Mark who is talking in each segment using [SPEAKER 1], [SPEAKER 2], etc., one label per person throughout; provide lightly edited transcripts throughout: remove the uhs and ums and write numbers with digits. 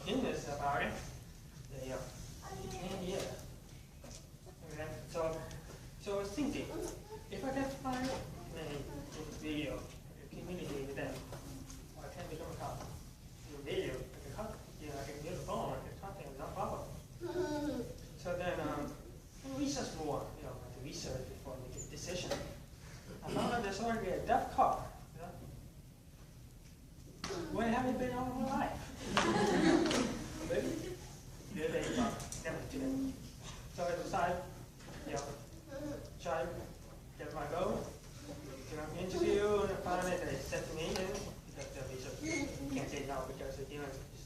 [SPEAKER 1] illness about it. They can't hear. Okay. So I was thinking, if I can find a video, communicate with them, I can become a cop. In video, I can talk. I can hear the phone, I can talk to them, no problem. So then research more, to research before I make a decision. I found out there's already a deaf cop. Where have you been all my life? Maybe? Yeah, they never did it. So I decided, try to get my go, get an interview, and finally they sent me in because the research can't say no because there's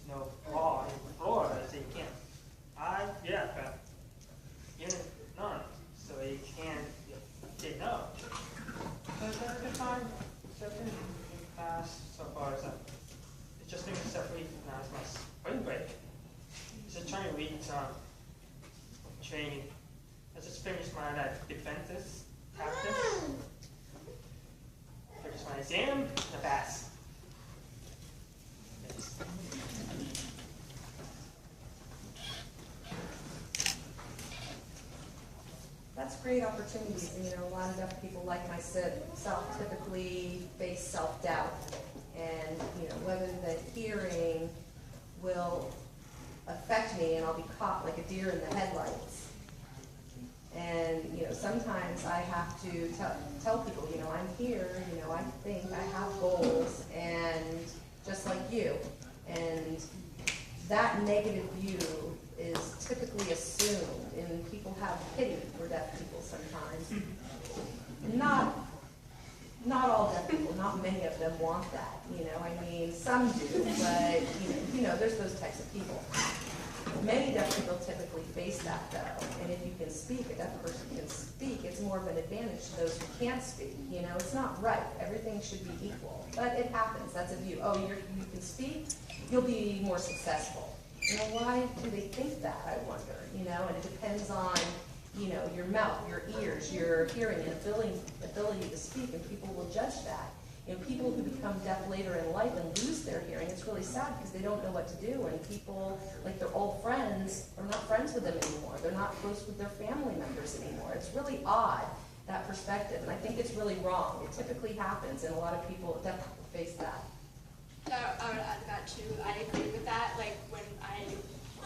[SPEAKER 1] no law in Florida that say you can't. But none, so you can't say no. So I define certain class so far as it's just been separately now as my spring break. Just trying to read some training. I just finished my Deafness practice. Finished my exam, I passed.
[SPEAKER 2] That's great opportunities. A lot of deaf people like myself typically face self-doubt. And, whether the hearing will affect me and I'll be caught like a deer in the headlights. And, sometimes I have to tell people, I'm here, I think I have goals, and just like you. And that negative view is typically assumed, and people have pity for deaf people sometimes. Not all deaf people, not many of them want that, some do, but, there's those types of people. Many deaf people typically face that, though, and if you can speak, a deaf person can speak, it's more of an advantage to those who can't speak. It's not right. Everything should be equal, but it happens. That's a view. Oh, you can speak, you'll be more successful. Why do they think that, I wonder? And it depends on, your mouth, your ears, your hearing, and ability to speak, and people will judge that. People who become deaf later in life and lose their hearing, it's really sad because they don't know what to do, and people, like their old friends, are not friends with them anymore. They're not close with their family members anymore. It's really odd, that perspective, and I think it's really wrong. It typically happens, and a lot of people, deaf people, face that.
[SPEAKER 3] So I would add that too. I agree with that. Like when I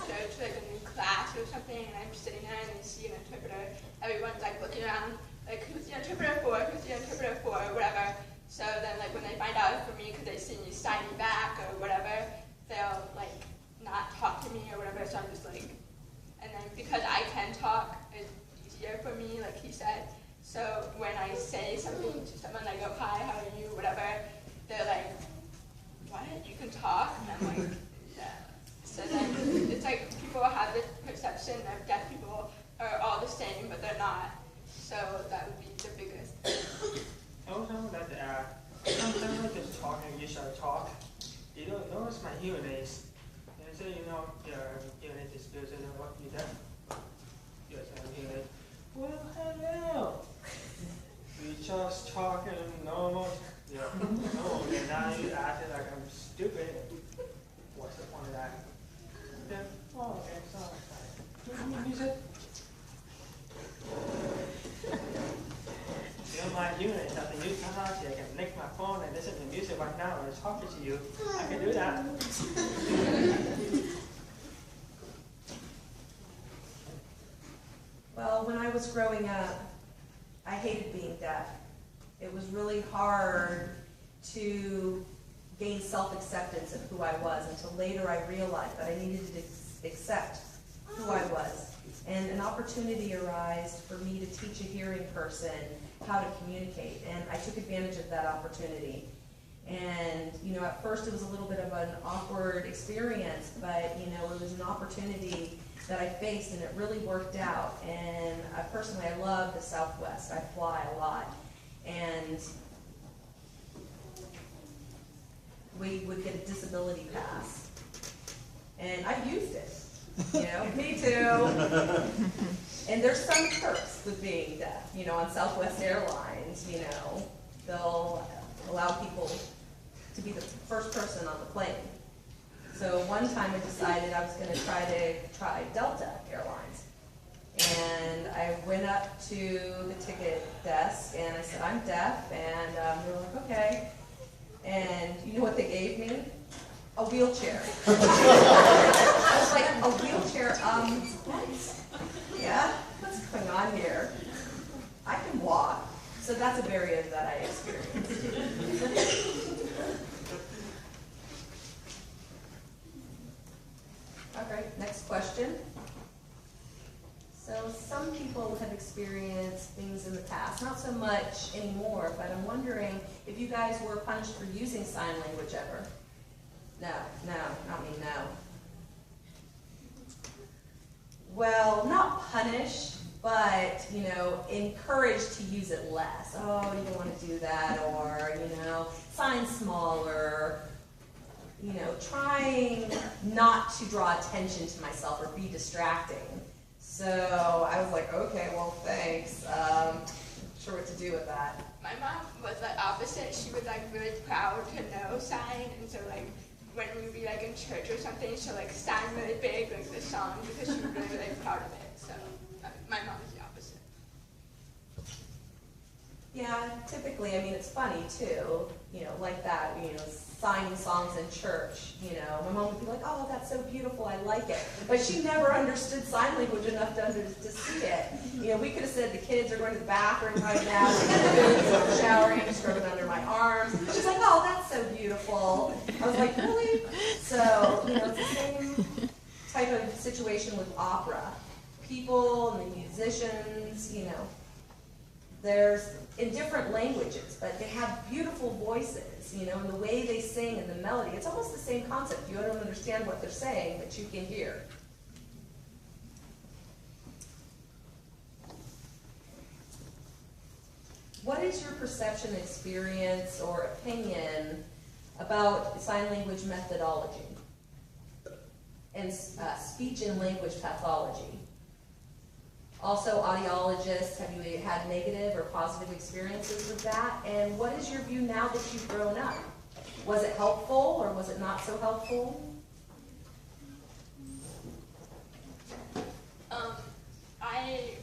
[SPEAKER 3] go to like a new class or something and I'm sitting there and I see an interpreter, everyone's like looking around, like who's the interpreter for, or whatever. So then like when they find out it's for me because they see me signing back or whatever, they'll like not talk to me or whatever. So I'm just like, and then because I can talk, it's easier for me, like he said. So when I say something to someone, I go, hi, how are you, whatever, they're like, what, you can talk? And I'm like, yeah. So then it's like people have this perception of deaf people are all the same, but they're not. So that would be the biggest.
[SPEAKER 1] Also, that sometimes I just talk and you shall talk. You don't notice my hearing aids. And I say, your hearing aid is good, and what you deaf? Yes, I'm hearing aid. Well, hello. We just talking normal. No, and now you acting like I'm stupid. What's the point of that? Then, okay, sorry. Music. My unit is nothing new technology. I can lick my phone and listen to music right now and talking to you. I can do that.
[SPEAKER 2] Well, when I was growing up, I hated being deaf. It was really hard to gain self-acceptance of who I was until later I realized that I needed to accept who I was. And an opportunity arose for me to teach a hearing person how to communicate, and I took advantage of that opportunity. And, at first it was a little bit of an awkward experience, but, it was an opportunity that I faced, and it really worked out. And personally, I love the Southwest. I fly a lot. And we would get a disability pass. And I used it. Me too. And there's some perks with being deaf. On Southwest Airlines, they'll allow people to be the first person on the plane. So one time I decided I was going to try Delta Airlines. And I went up to the ticket desk and I said, I'm deaf, and they were like, okay. And you know what they gave me? A wheelchair. I was like, a wheelchair, what? Yeah, what's going on here? I can walk. So that's a barrier that I experienced. All right, next question. So some people have experienced things in the past, not so much anymore, but I'm wondering if you guys were punished for using sign language ever. No, not me, no. Well, not punished, but, you know, encouraged to use it less. Oh, you don't want to do that, or, you know, sign smaller. You know, trying not to draw attention to myself or be distracting. So I was like, okay, well, thanks. Not sure what to do with that.
[SPEAKER 3] My mom was the opposite. She was like really proud to know sign, and so like when we'd be like in church or something, she'll like sign really big like the song because she was really really proud of it. So my mom is the opposite.
[SPEAKER 2] Yeah, typically, I mean, it's funny too, you know, like that, you know, signing songs in church, you know. My mom would be like, oh, that's so beautiful, I like it. But she never understood sign language enough to see it. You know, we could have said the kids are going to the bathroom right now, I'm showering, scrubbing under my arms. She's like, oh, that's so beautiful. I was like, really? So, you know, it's the same type of situation with opera. People and the musicians, you know, there's in different languages, but they have beautiful voices, you know, and the way they sing and the melody, it's almost the same concept. You don't understand what they're saying, but you can hear. What is your perception, experience, or opinion about sign language methodology and speech and language pathology? Also, audiologists, have you had negative or positive experiences with that? And what is your view now that you've grown up? Was it helpful or was it not so helpful?
[SPEAKER 3] I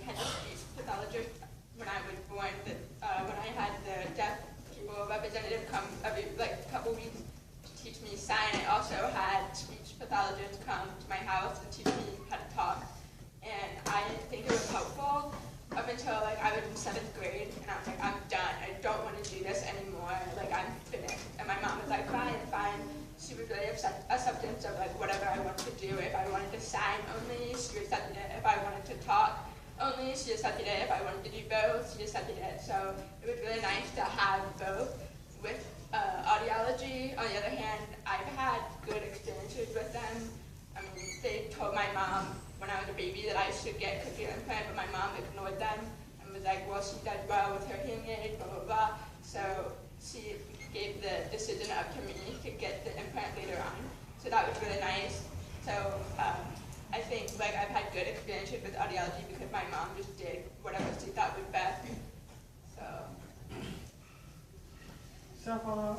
[SPEAKER 3] had a speech pathologist when I was born. When I had the deaf people representative come every couple weeks to teach me sign, I also had speech pathologists come to my house and teach me how to talk. And I think it was helpful up until I was in 7th grade, and I was like, I'm done. I don't want to do this anymore. I'm finished. And my mom was like, fine. She was really acceptance of whatever I wanted to do. If I wanted to sign only, she accepted it. If I wanted to talk only, she accepted it. If I wanted to do both, she accepted it. So it was really nice to have both. With audiology, on the other hand, I've had good experiences with them. I mean, they told my mom when I was a baby that I should get cochlear implant, but my mom ignored them and was like, well, she did well with her hearing aid, blah, blah, blah. So she gave the decision up to me to get the implant later on. So that was really nice. So I think I've had good experiences with audiology because my mom just did whatever she thought was best.
[SPEAKER 1] So for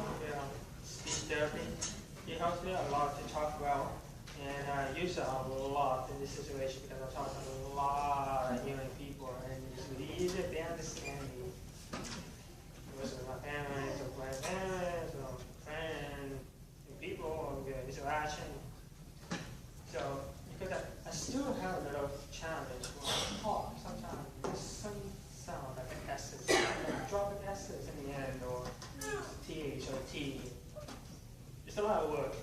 [SPEAKER 1] speech therapy, it helps me a lot to talk well. And I use it a lot in this situation because I talk to a lot of hearing people, and it's really easy to understand me. With my parents, or grandparents, or friends, and people, or interaction. So, because I still have a little challenge when I talk. Sometimes there's some sound like an S's, drop an S's in the end, or TH or T. It's a lot of work,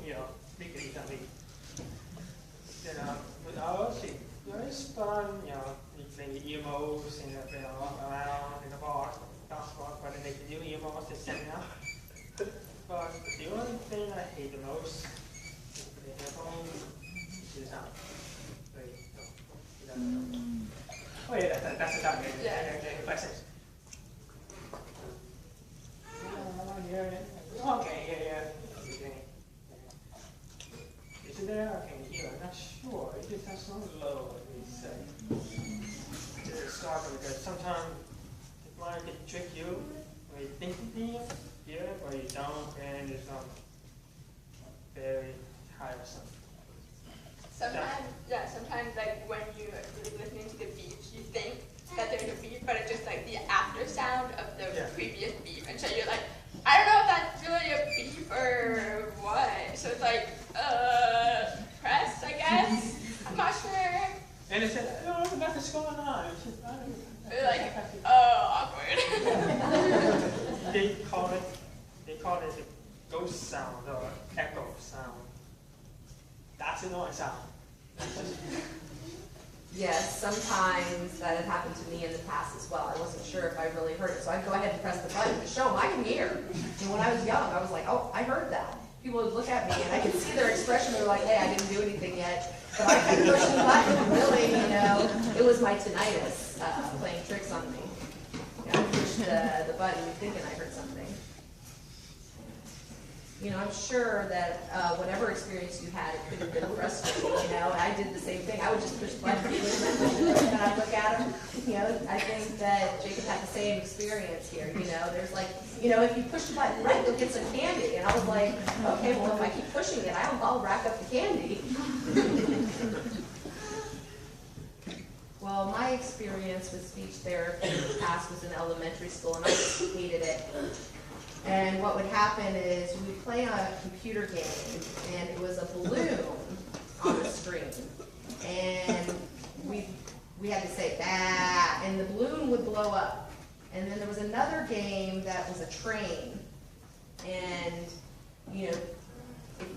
[SPEAKER 1] speaking something. With ours, it's fun, you play earmuffs and around in the park, but they make new earmuffs to send out. But the only thing I hate the most is the headphones is sound. Oh yeah, that's the topic. Okay, questions. Okay, yeah. Is it there? I can hear. I'm not sure. It just sounds so low. It's stark because sometimes the blind can trick you when you think you hear it, but you don't, and it's very tiresome.
[SPEAKER 3] Sometimes like when you're really listening to the beeps, you think that there's a beep, but it's just like the after sound of the previous beep, and so you're like, I don't know if that's really a beep or what. So it's like, press, I guess. I'm not sure.
[SPEAKER 1] And it said, oh, nothing's going on.
[SPEAKER 3] They're like, oh, awkward.
[SPEAKER 1] They call it the ghost sound or echo sound. That's annoying sound.
[SPEAKER 2] Yes, sometimes that had happened to me in the past as well. I wasn't sure if I really heard it, so I'd go ahead and press the button to show them I can hear. And when I was young, I was like, oh, I heard that. People would look at me, and I could see their expression. They were like, hey, I didn't do anything yet. But I kept pushing the button, really, it was my tinnitus playing tricks on me. I pushed the button thinking I heard something. I'm sure that whatever experience you had, it could have been frustrating, and I did the same thing. I would just push the button, and I'd look at him. I think that Jacob had the same experience here, there's like, if you push the button right, you'll get some candy. And I was like, okay, well, if I keep pushing it, I'll rack up the candy. Well, my experience with speech therapy in the past was in elementary school, and I just hated it. And what would happen is we would play a computer game, and it was a balloon on the screen. And we had to say, bah, and the balloon would blow up. And then there was another game that was a train. And, if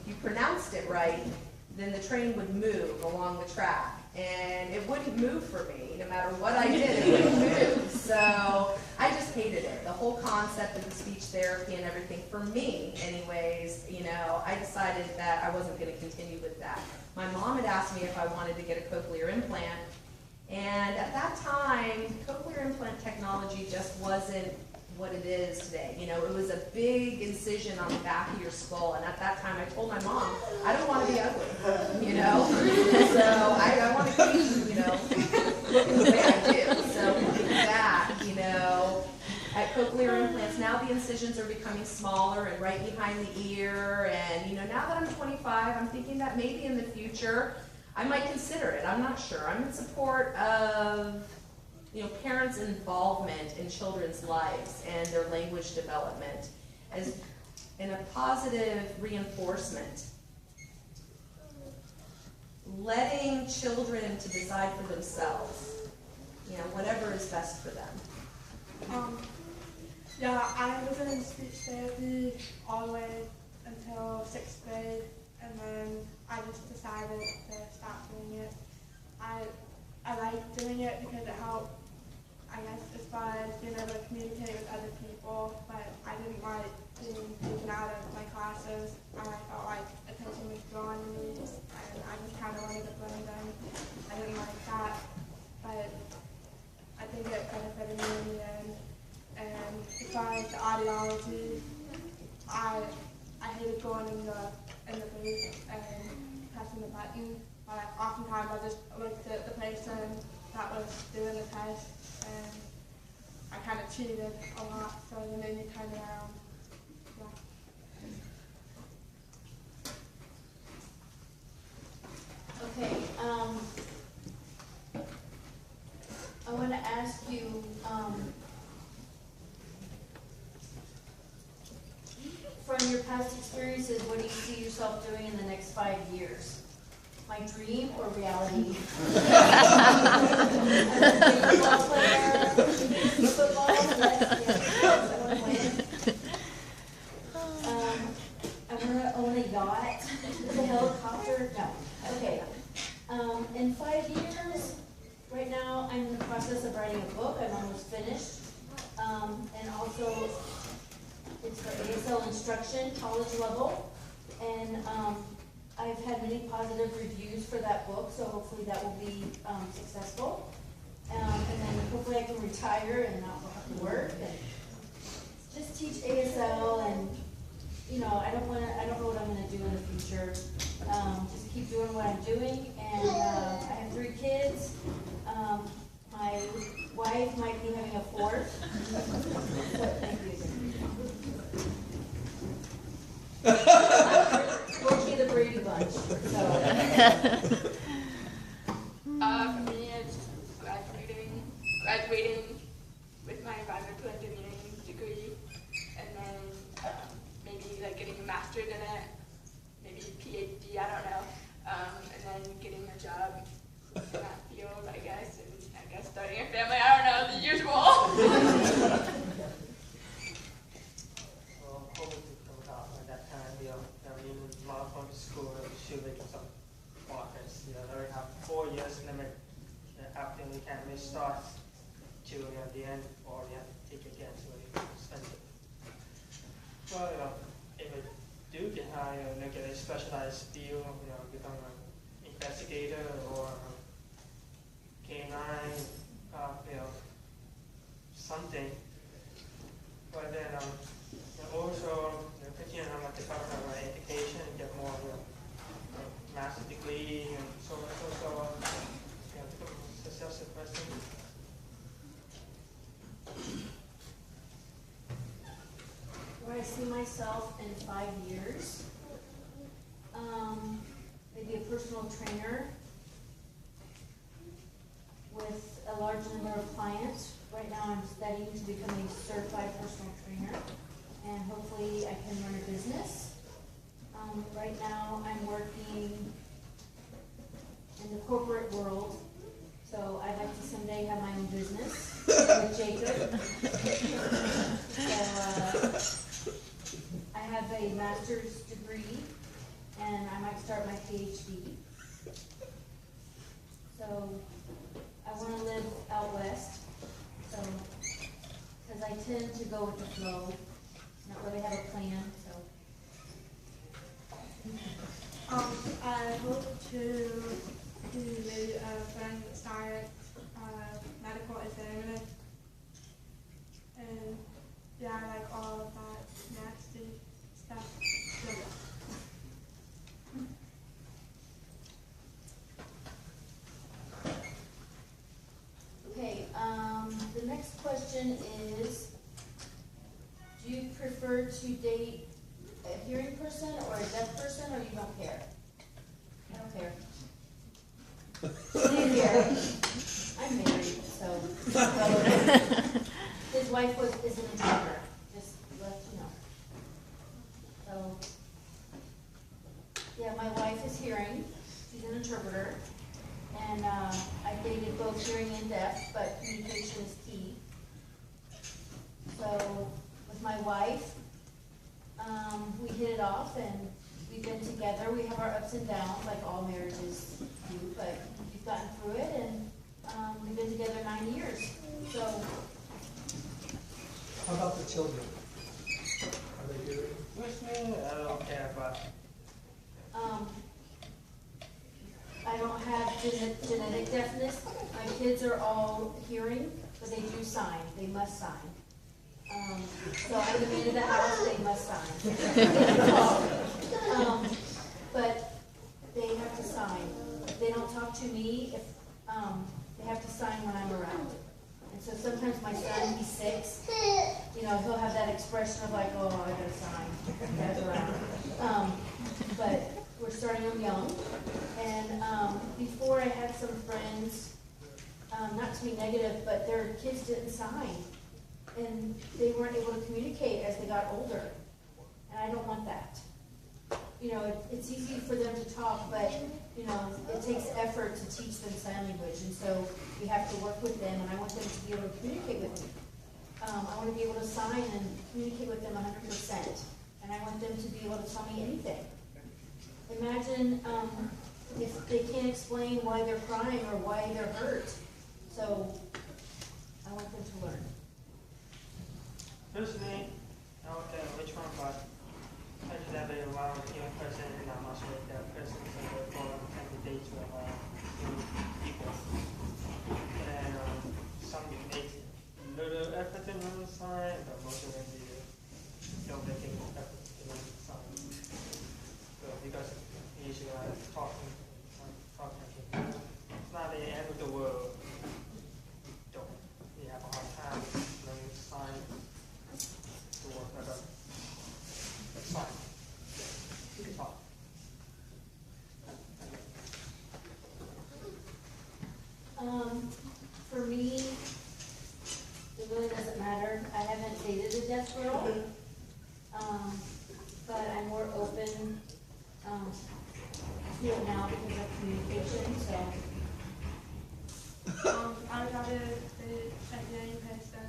[SPEAKER 2] you pronounced it right, then the train would move along the track. And it wouldn't move for me. No matter what I did, it wouldn't move. So I just hated it. The whole concept of the speech therapy and everything, for me anyways, I decided that I wasn't going to continue with that. My mom had asked me if I wanted to get a cochlear implant. And at that time, cochlear implant technology just wasn't what it is today. It was a big incision on the back of your skull, and at that time I told my mom, I don't want to be ugly, so I want to keep, looking the way I do. So that, at cochlear implants, now the incisions are becoming smaller and right behind the ear, and now that I'm 25, I'm thinking that maybe in the future I might consider it. I'm not sure. I'm in support of parents' involvement in children's lives and their language development as in a positive reinforcement. Letting children to decide for themselves, whatever is best for them.
[SPEAKER 4] I was in speech therapy all the way until 6th grade, and then I just decided to stop doing it. I liked doing it because it helped, I guess, as far as being able to communicate with other people, but I didn't like being taken out of my classes, and I felt like attention was drawn to me, and I just kind of wanted to blame them. I didn't like that, but I think it benefited me in the end. And as far as the audiology, I hated going in the booth and pressing the button, but oftentimes I just looked at the person that was doing the test, and I kind of cheated a lot, so they made me turn around.
[SPEAKER 5] Okay, I want to ask you, from your past experiences, what do you see yourself doing in the next 5 years? My dream or reality? Football player, football, yes, I want to win. I want to own a yacht with a helicopter. No, okay. In 5 years, right now I'm in the process of writing a book. I'm almost finished. And also, it's for ASL instruction, college level. And I've had many positive reviews for that book, so hopefully that will be successful. And then hopefully I can retire and not have to work and just teach ASL. And I don't know what I'm going to do in the future. Just keep doing what I'm doing. And I have 3 kids. My wife might be having a 4th. So thank you. We'll see the Brady Bunch. much, so.
[SPEAKER 3] For me, it's graduating with my environmental engineering degree, and then maybe like getting a master's in it, maybe PhD, I don't know, and then getting a job in that field, I guess, and I guess starting a family, I don't know, the usual.
[SPEAKER 1] Well, hoping to come out at that time, in my from school, should make some progress. I have 4 years limit after the academy starts to the end, or you have to take again, so it's expensive. But if I do get hired, get a specialized field, become an investigator or canine, something. But then also continue on the department of education and get more master's degree and so on and so on. Become a successful person.
[SPEAKER 5] Where I see myself in 5 years, maybe a personal trainer with a large number of clients. Right now I'm studying to become a certified personal trainer, and hopefully I can run a business. Right now I'm working in the corporate world, so I'd like to someday have my own business with Jacob. So I have a master's degree, and I might start my PhD. So I want to live out west, so because I tend to go with the flow, not really have a plan. So
[SPEAKER 4] I hope to do maybe a forensic science medical examiner, and yeah, I like all of that nasty stuff.
[SPEAKER 5] okay, the next question is, do you prefer to date a hearing person or a deaf person, or you don't care? I don't care. Same here. I'm married, so. His wife is an interpreter, just to let you know. So, yeah, my wife is hearing. She's an interpreter. And I dated both hearing and deaf, but communication is key. So, with my wife, we hit it off, and we've been together. We have our ups and downs, like all marriages do, but we've gotten through it, and we've been together 9 years. So,
[SPEAKER 6] how about the children? Are they hearing?
[SPEAKER 1] With me, I don't care about.
[SPEAKER 5] I don't have genetic deafness. My kids are all hearing, but they do sign. They must sign. So I'm the man of the house, they must sign. But they have to sign. If they don't talk to me, they have to sign when I'm around. And so sometimes my son, he's 6, he'll have that expression of like, oh, I gotta sign, Dad's around. But we're starting them young. And before I had some friends, not to be negative, but their kids didn't sign. And they weren't able to communicate as they got older. And I don't want that. It's easy for them to talk, but, it takes effort to teach them sign language. And so we have to work with them, and I want them to be able to communicate with me. I want to be able to sign and communicate with them 100%. And I want them to be able to tell me anything. Imagine if they can't explain why they're crying or why they're hurt. So I want them to learn.
[SPEAKER 1] Personally, I don't care which one, but I just have a wild hearing person and I'm also a deaf person, so therefore I can date with hearing people. And some make little effort to learn sign, but most of them don't make any effort to learn sign. So because usually I'm talking, it's not the end of the world. You have a hard time learning sign. Fine. You can talk.
[SPEAKER 5] for me, it really doesn't matter. I haven't dated a deaf girl, but I'm more open to it now because of communication. So
[SPEAKER 4] I would rather be a hearing person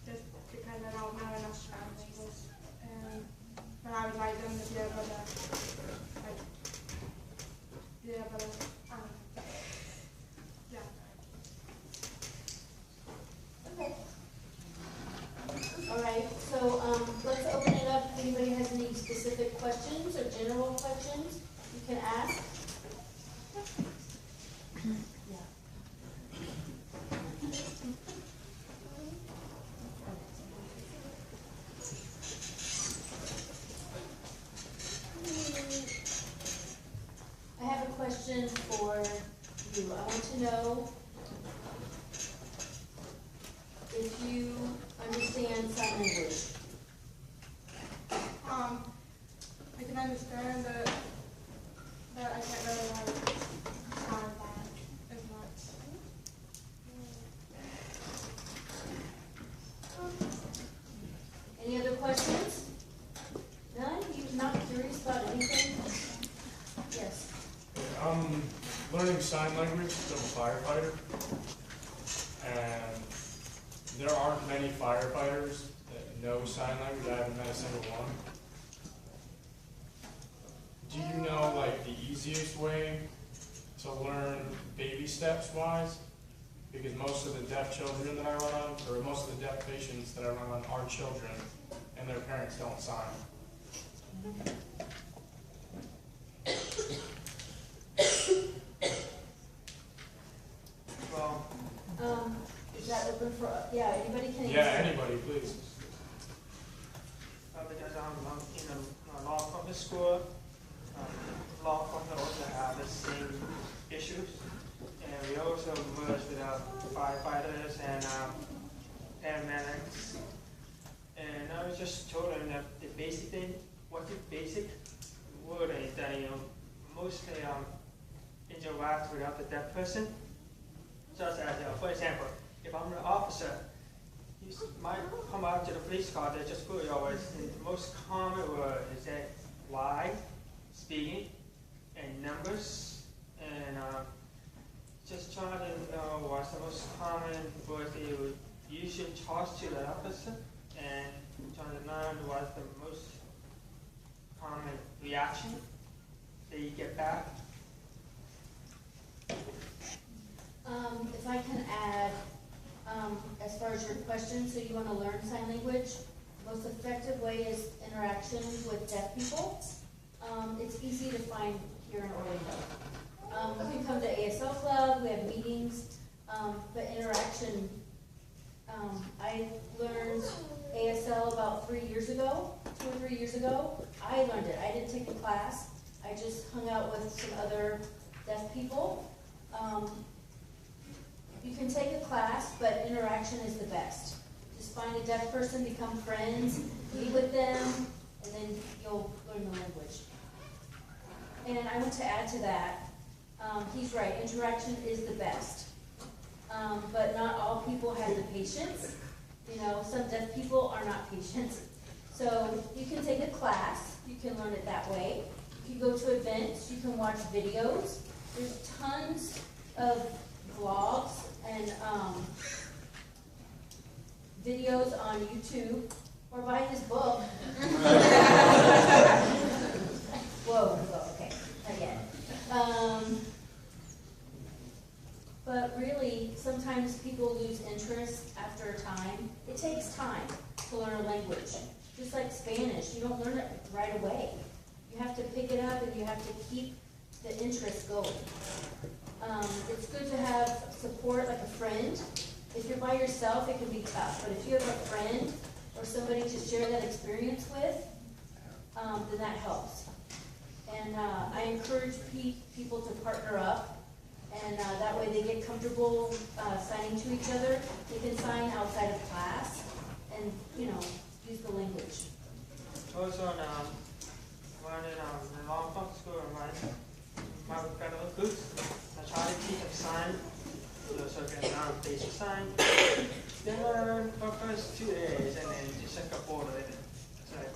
[SPEAKER 4] just because I don't know enough sign language. But I would like them to be able to, like, yeah.
[SPEAKER 5] okay. All right. So let's open it up. If anybody has any specific questions or general questions, you can ask. Yeah. I have a question for you. I want to know if you understand sign language.
[SPEAKER 4] I can understand it, but I can't really like sound that as much.
[SPEAKER 5] Any other questions? None? You're not curious about anything? Yes.
[SPEAKER 7] I'm learning sign language as a firefighter, and there aren't many firefighters that know sign language. I haven't met a single one. Do you know, like, the easiest way to learn baby steps wise? Because most of the deaf children that I run on, or most of the deaf patients that I run on are children, and their parents don't sign.
[SPEAKER 1] Well,
[SPEAKER 5] Is that open for, yeah, anybody can
[SPEAKER 7] Yeah,
[SPEAKER 5] answer?
[SPEAKER 7] anybody, please.
[SPEAKER 1] because I'm in a law firm school, law firm also have the same issues. And we also merge with firefighters and panelists. And I was just told them that the basic thing, what the basic word is that, mostly interact without the deaf person. Just as, for example, if I'm an officer, you might come out to the police car, they just put always the most common word is that lie, speaking, and numbers, and just try to know what's the most common word that you would usually talk to the officer, and try to learn what's the most common reaction that you get back.
[SPEAKER 5] If I can add, as far as your question, so you want to learn sign language, the most effective way is interaction with deaf people. It's easy to find here in Orlando. We can come to ASL Club, we have meetings, but interaction, I learned ASL about 3 years ago, 2 or 3 years ago. I learned it. I didn't take a class. I just hung out with some other deaf people. You can take a class, but interaction is the best. Just find a deaf person, become friends, meet with them, and then you'll learn the language. And I want to add to that, he's right, interaction is the best. But not all people have the patience. Some deaf people are not patient. So you can take a class, you can learn it that way. You can go to events, you can watch videos. There's tons of vlogs and videos on YouTube, or buy his book. Whoa, okay, again. But really, sometimes people lose interest after a time. It takes time to learn a language. Just like Spanish, you don't learn it right away. You have to pick it up and you have to keep the interest going. It's good to have support like a friend. If you're by yourself, it can be tough. But if you have a friend or somebody to share that experience with, then that helps. And I encourage people to partner up. And that way they get comfortable signing to each other. They can sign outside of class and, use the language.
[SPEAKER 1] Also, when in law firm school, my fellow groups, I try to teach them sign, so also can learn basic sign. They learn for first 2 days and then just a couple of it. It's like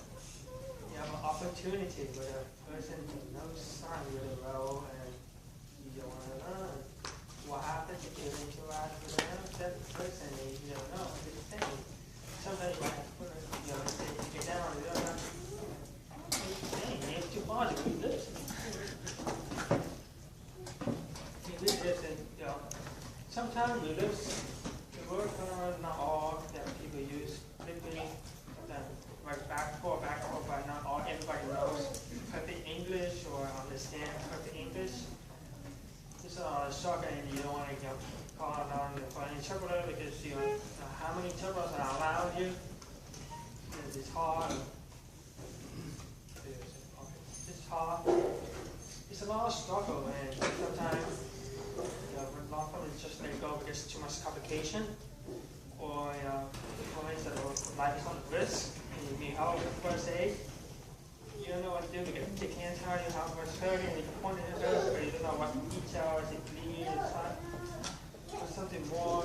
[SPEAKER 1] you have an opportunity with a person who knows sign really well and you don't want to learn. What happens if you interact with that person and you don't know what they're saying? Sometimes you have to put it, get down, you don't know. It's too hard to read this. You read this and, sometimes we lose the word not all that people use. Maybe right back forth, but not all everybody knows perfect English or understand perfect English. It's a shock and you don't want to call on the interpreter because how many interpreters are allowed here? It's hard. It's hard. It's a lot of struggle and sometimes law firm is just let go because too much complication or clients that are life is on risk and you need help with first aid. You don't know what to do because they can't tell you how much hurting and you point it out, but you don't know what details it bleed or something more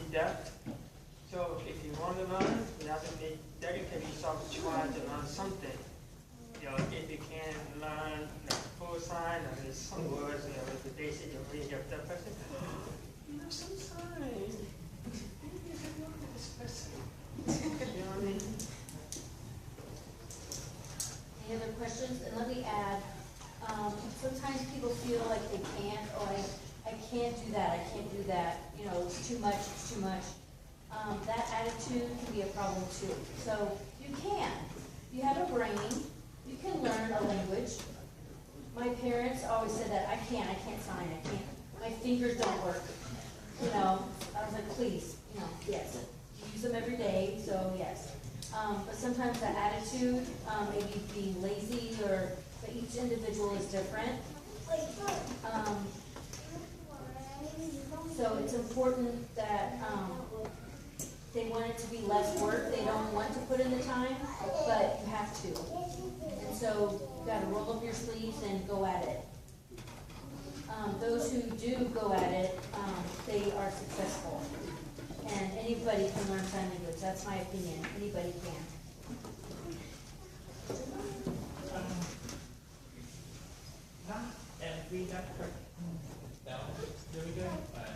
[SPEAKER 1] in depth. So if you want to learn, you have to dedicate yourself to try to learn something. If you can't learn full sign, there's some words, if they say you're really up that person, some sign. Maybe you can work with this person. You know what I mean?
[SPEAKER 5] Any other questions? And let me add, sometimes people feel like they can't, or I can't do that, I can't do that, it's too much, it's too much. That attitude can be a problem too. So you can. You have a brain. You can learn a language. My parents always said that, I can't sign, I can't. My fingers don't work. I was like, please, yes. You use them every day, so yes. But sometimes the attitude, maybe being lazy, but each individual is different. So it's important that they want it to be less work. They don't want to put in the time, but you have to. And so you've got to roll up your sleeves and go at it. Those who do go at it, they are successful. And anybody can learn sign language. That's my opinion. Anybody can.
[SPEAKER 8] Not every doctor sounds really good, but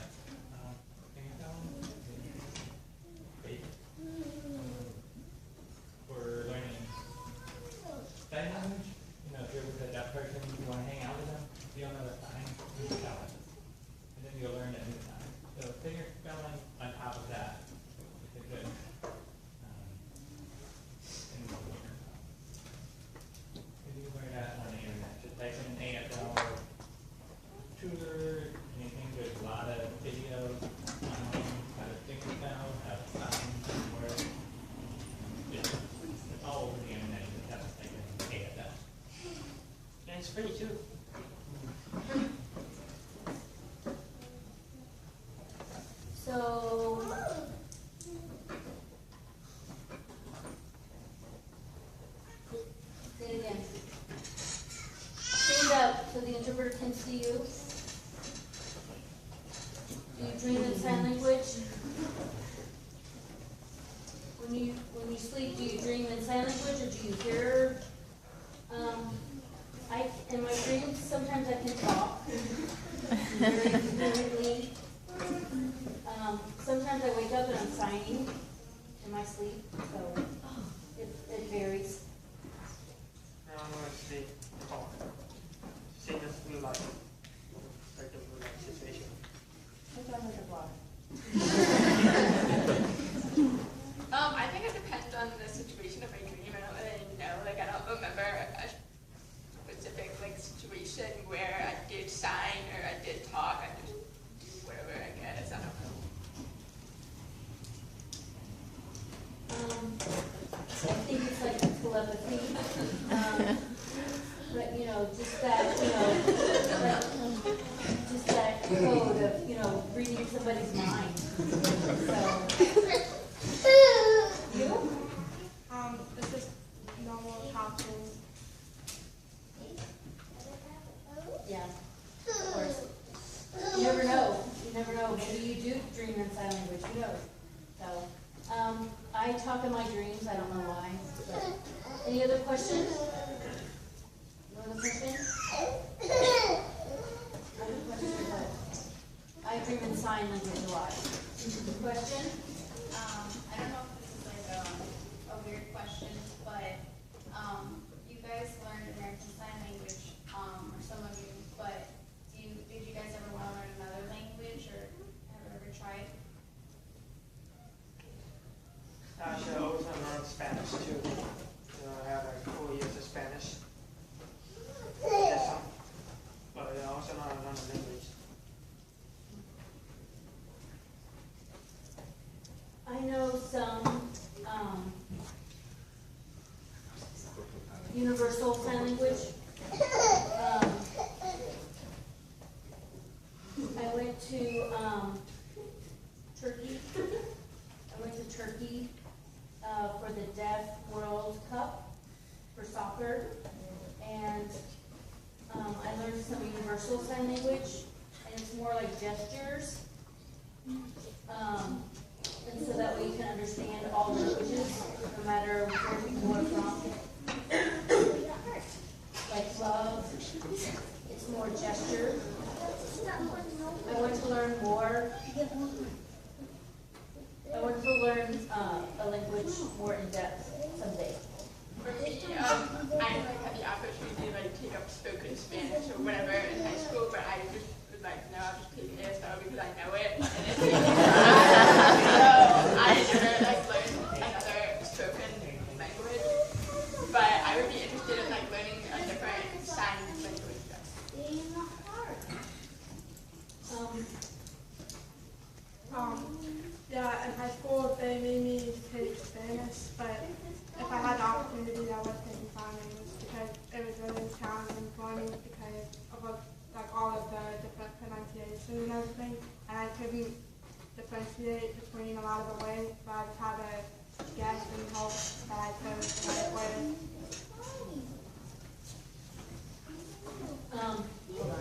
[SPEAKER 8] for learning sign language, if you're with a deaf person, you want to hang out with them, if you don't know the sign, you can tell them. And then you'll learn it in time. So finger spelling on top of that is a good thing to learn. You can learn that on the internet. Just type in ASL or tutor, anything. There's a lot of videos on how to finger spell, how to sign, words. It's all over the internet. You just have to type in ASL.
[SPEAKER 1] And it's free too.
[SPEAKER 5] So, say it again. Stand up so the interpreter can see you. Do you dream in sign language? When you sleep, do you dream in sign language or do you hear? In my dreams, sometimes I can talk very fluently. Sometimes I wake up and I'm signing in my sleep, so it varies.
[SPEAKER 1] Now I'm going to say talk. Same as real life. Like the real life situation.
[SPEAKER 5] Sometimes I can block.
[SPEAKER 3] I think it depends on the situation of my dream. I don't really know. I don't remember a specific situation where I did sign or I did talk. I just do whatever I guess. I don't know.
[SPEAKER 5] I think it's like telepathy. But just that, just that code of, reading somebody's mind. So, you?
[SPEAKER 4] It's just normal talking.
[SPEAKER 5] Yeah, of course. You never know. You never never know, maybe you do dream in sign language, who knows? So, I talk in my dreams, I don't know why, but, any other questions? No other questions? Other questions or what? I dream in sign language a lot. Question?
[SPEAKER 9] I don't know if this is like a weird question, but you guys learned American Sign Language, or some of you, but did you guys ever want to learn another language, or have you ever tried?
[SPEAKER 1] Actually, I also learned Spanish too. I have like 4 years of Spanish. That's some, but I also learned another language.
[SPEAKER 5] I know some, universal sign language. I went to, Turkey. I went to Turkey, for the Deaf World Cup for soccer. And, I learned some universal sign language, and it's more like gestures. And so that way you can understand all languages, no matter where people are from. Like love, it's more gesture. I want to learn more. I want to learn a language more in depth someday.
[SPEAKER 3] For me, I like had the opportunity to like take up spoken Spanish or whatever in high school, but I just was like, no, I'll just take ASL because I know it. And it's so I never like learned another spoken language, but I would be interested in like learning a different sign language.
[SPEAKER 4] Yeah, in high school they made me take Spanish, but if I had the opportunity, I would take sign language because it was really challenging for me because of like all of the different pronunciation and everything, and I couldn't differentiate between a lot of the ways, so I just had to guess and hope that I chose the right way.
[SPEAKER 5] Hold on.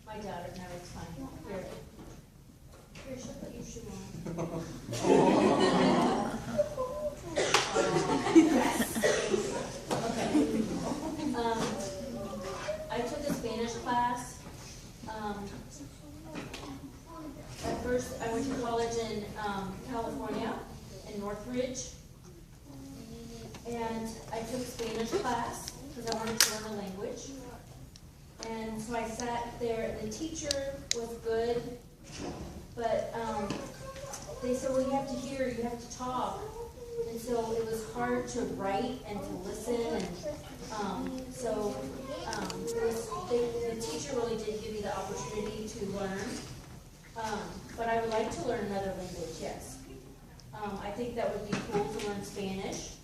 [SPEAKER 5] My daughter, no, it's fine. Here. Here, she'll put your shoe on. Okay. I took a Spanish class. At first, I went to college in California, in Northridge. And I took Spanish class because I wanted to learn a language. And so I sat there, and the teacher was good, but they said, well, you have to hear, you have to talk. And so it was hard to write and to listen, and the teacher really did give me the opportunity to learn. But I would like to learn another language, yes. I think that would be cool to learn Spanish.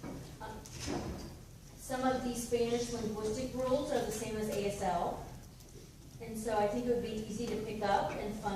[SPEAKER 5] Some of these Spanish linguistic rules are the same as ASL. And so I think it would be easy to pick up and fun.